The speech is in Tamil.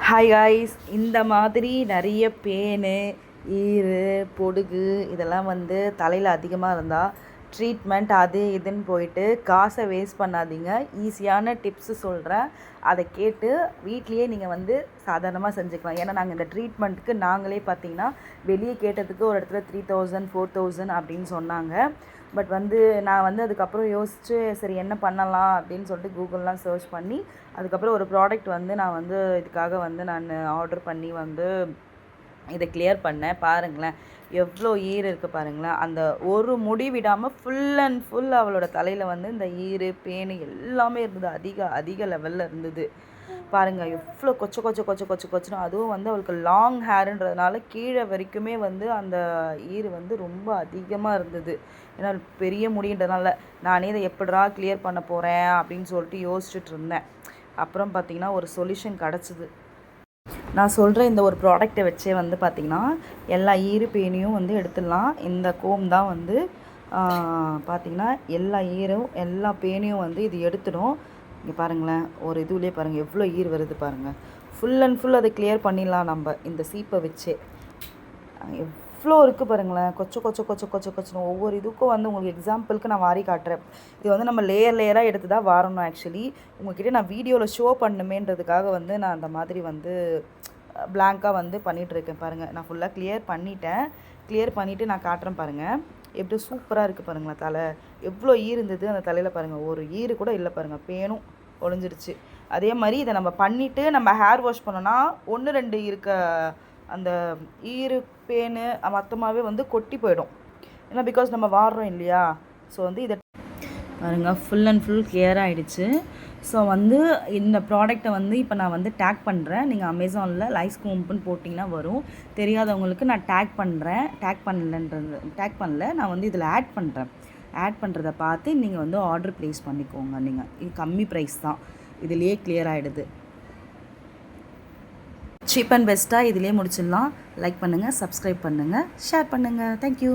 ஹாய் காய்ஸ், இந்த மாதிரி நிறைய பேனு, ஈரு, பொடுகு இதெல்லாம் வந்து தலையில் அதிகமாக இருந்தால் ட்ரீட்மெண்ட் அது இதுன்னு போயிட்டு காசை வேஸ்ட் பண்ணாதீங்க. ஈஸியான டிப்ஸு சொல்கிறேன், அதை கேட்டு வீட்லேயே நீங்கள் வந்து சாதாரணமாக செஞ்சுக்கலாம். ஏன்னா நாங்கள் இந்த ட்ரீட்மெண்ட்டுக்கு நாங்களே பார்த்தீங்கன்னா வெளியே கேட்டதுக்கு ஒரு இடத்துல 3000 4000 அப்படின்னு சொன்னாங்க. பட் வந்து நான் வந்து அதுக்கப்புறம் யோசித்து சரி என்ன பண்ணலாம் அப்படின்னு சொல்லிட்டு கூகுள்லாம் சர்ச் பண்ணி அதுக்கப்புறம் ஒரு ப்ராடக்ட் வந்து நான் வந்து இதுக்காக வந்து நான் ஆர்டர் பண்ணி வந்து இதை கிளியர் பண்ணேன். பாருங்களேன் எவ்வளோ ஈர் இருக்குது பாருங்களேன். அந்த ஒரு முடி விடாமல் ஃபுல் அண்ட் ஃபுல் அவளோட தலையில் வந்து இந்த ஈரு பேனு எல்லாமே இருந்தது. அதிக லெவலில் இருந்தது. பாருங்கள் எவ்வளோ கொச்சணும். அதுவும் வந்து அவளுக்கு லாங் ஹேருன்றதுனால கீழே வரைக்குமே வந்து அந்த ஈர் வந்து ரொம்ப அதிகமாக இருந்தது. ஏன்னா பெரிய முடின்றதுனால நானே இதை எப்படிடா கிளியர் பண்ண போகிறேன் அப்படின்னு சொல்லிட்டு யோசிச்சுட்டு இருந்தேன். அப்புறம் பார்த்திங்கன்னா ஒரு சொல்யூஷன் கிடச்சிது. நான் சொல்கிற இந்த ஒரு ப்ராடக்டை வச்சே வந்து பார்த்திங்கன்னா எல்லா ஈரு பேனையும் வந்து எடுத்துடலாம். இந்த கோம் தான் வந்து பார்த்திங்கன்னா எல்லா ஈரும் எல்லா பேனையும் வந்து இது எடுத்துடும். இங்கே பாருங்களேன், ஒரு இதுலேயே பாருங்கள் எவ்வளோ ஈர் வருது பாருங்கள். ஃபுல் அண்ட் ஃபுல் அதை கிளியர் பண்ணிடலாம் நம்ம இந்த சீப்பை வச்சே. எவ்வளோ இருக்குது பாருங்களேன், கொச்சணும். ஒவ்வொரு இதுக்கும் வந்து உங்களுக்கு எக்ஸாம்பிளுக்கு நான் வாரி காட்டுறேன். இது வந்து நம்ம லேயராக எடுத்து தான் வரணும். ஆக்சுவலி உங்கள்கிட்ட நான் வீடியோவில் ஷோ பண்ணணுமேன்றதுக்காக வந்து நான் அந்த மாதிரி வந்து பிளாங்காக வந்து பண்ணிகிட்ருக்கேன். பாருங்கள், நான் ஃபுல்லாக கிளியர் பண்ணிவிட்டு நான் காட்டுறேன். பாருங்கள் எப்படி சூப்பராக இருக்குது பாருங்களேன். தலை எவ்வளோ ஈர் இருந்தது அந்த தலையில் பாருங்கள். ஒரு ஈரு கூட இல்லை பாருங்கள், பேனும் ஒழிஞ்சிருச்சு. அதே மாதிரி இதை நம்ம பண்ணிவிட்டு நம்ம ஹேர் வாஷ் பண்ணோன்னா 1-2 இருக்க அந்த ஈரு பேனு மொத்தமாகவே வந்து கொட்டி போயிடும். ஏன்னா பிகாஸ் நம்ம வாடுறோம் இல்லையா. ஸோ வந்து இதை பாருங்கள் ஃபுல் அண்ட் ஃபுல் கிளியர் ஆகிடுச்சு. ஸோ வந்து இந்த ப்ராடக்டை வந்து இப்போ நான் வந்து டேக் பண்ணுறேன். நீங்கள் அமேசானில் லைஸ் கோம்புன்னு போட்டிங்கன்னா வரும். தெரியாதவங்களுக்கு நான் டேக் பண்ணல, நான் வந்து இதில் ஆட் பண்ணுறதை பார்த்து நீங்கள் வந்து ஆர்டர் ப்ளேஸ் பண்ணிக்கோங்க. நீங்கள் இது கம்மி ப்ரைஸ் தான், இதுலேயே கிளியர் ஆகிடுது. சீப் அண்ட் பெஸ்ட்டாக இதிலே முடிச்சிடலாம். லைக் பண்ணுங்கள், சப்ஸ்கிரைப் பண்ணுங்கள், ஷேர் பண்ணுங்கள். தேங்க்யூ.